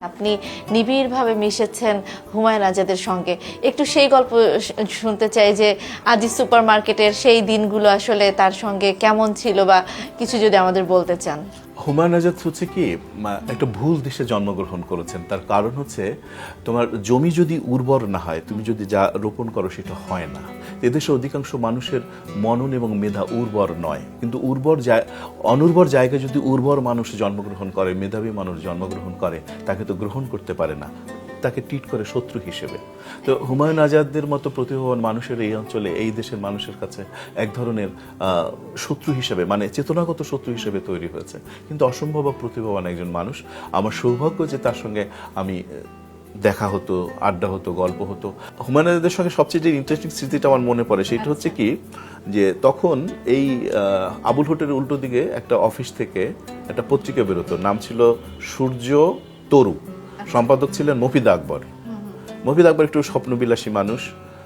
আপনি নিবিড়ভাবে মিশেছেন হুমায়ুন আজাদের সঙ্গে, একটু সেই গল্প শুনতে চাই যে আজি সুপার মার্কেটের সেই দিনগুলো আসলে তার সঙ্গে কেমন ছিল, বা কিছু যদি আমাদের বলতে চান। হুমায়ুন আজাদ হচ্ছে কি একটা ভুল দেশে জন্মগ্রহণ করেছেন। তার কারণ হচ্ছে তোমার জমি যদি উর্বর না হয়, তুমি যদি যা রোপণ করো সেটা হয় না। এদেশে অধিকাংশ মানুষের মনন এবং মেধা উর্বর নয়, কিন্তু অনুর্বর জায়গায় যদি উর্বর মানুষ জন্মগ্রহণ করে, মেধাবী মানুষ জন্মগ্রহণ করে, তাকে তো গ্রহণ করতে পারে না, তাকে ট্রিট করে শত্রু হিসেবে। তো হুমায়ুন আজাদের মতো প্রতিভাবান মানুষের এই অঞ্চলে, এই দেশের মানুষের কাছে এক ধরনের শত্রু হিসেবে, মানে চেতনাগত শত্রু হিসেবে তৈরি হয়েছে। কিন্তু অসম্ভব প্রতিভাবান একজন মানুষ। আমার সৌভাগ্য যে তার সঙ্গে আমি দেখা হতো, আড্ডা হতো, গল্প হতো। হুমায়ুন আজাদের সঙ্গে সবচেয়ে যে ইন্টারেস্টিং স্মৃতিটা আমার মনে পড়ে সেটা হচ্ছে কি, যে তখন এই আবুল হোটেলের উল্টো দিকে একটা অফিস থেকে একটা পত্রিকা বেরোতো, নাম ছিল সূর্য তরু। সম্পাদক ছিলেন মফিদ আকবর। মফিদ আকবর একটু স্বপ্নবিলাসী মানুষ।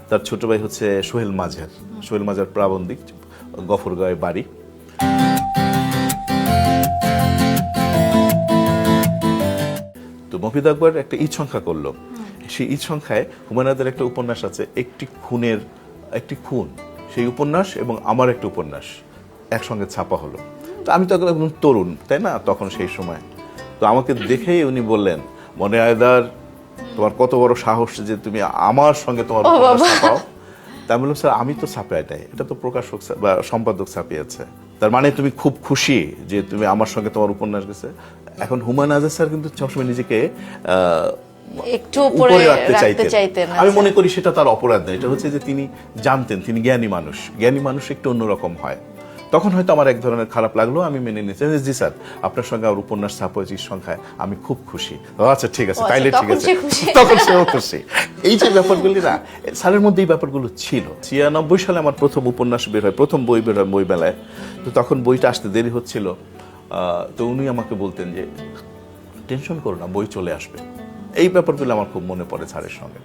তার ছোট ভাই হচ্ছে সোহেল মাঝার। সোহেল মাঝার প্রাবন্ধিক, গফরগাঁয়ে বাড়ি। তো মফিদ আকবর একটা ঈদ সংখ্যা করলো। সেই ঈদ সংখ্যায় হুমায়ুন আজাদের একটা উপন্যাস আছে, একটি খুন। সেই উপন্যাস এবং আমার একটা উপন্যাস একসঙ্গে ছাপা হলো। তো আমি তো একদম তরুণ, তাই না, তখন সেই সময়। তো আমাকে দেখেই উনি বললেন, মনে আয়দার, তোমার কত বড় সাহস যে তুমি আমার সঙ্গে তোমার উপন্যাস ছাপাও। তা আমি বললাম, স্যার আমি তো ছাপাই নাই, এটা তো প্রকাশক বা সম্পাদক ছাপিয়েছে। তার মানে তুমি খুব খুশি যে তুমি আমার সঙ্গে তোমার উপন্যাস গেছে। এখন হুমায়ুন আজাদ স্যার কিন্তু সবসময় নিজেকে একটু উপরে রাখতে চাইতেন। আমি মনে করি সেটা তার অপরাধ নয়, এটা হচ্ছে যে তিনি জানতেন তিনি জ্ঞানী মানুষ একটু অন্যরকম হয়। তখন হয়তো আমার এক ধরনের খারাপ লাগলো, আমি মেনে নিয়েছি, জি স্যার আপনার সঙ্গে আমার উপন্যাস ছাপা হয়েছে সংখ্যায়, আমি খুব খুশি। আচ্ছা ঠিক আছে, তাইলে ঠিক আছে। তখন সেও খুশি। এই যে ব্যাপারগুলি না, স্যারের মধ্যে এই ব্যাপারগুলো ছিল। 96 সালে আমার প্রথম উপন্যাস বের হয়, প্রথম বই বের হয় বইমেলায়। তো তখন বইটা আসতে দেরি হচ্ছিল। তো উনি আমাকে বলতেন যে টেনশন করো না, বই চলে আসবে। এই ব্যাপারগুলো আমার খুব মনে পড়ে স্যারের সঙ্গে।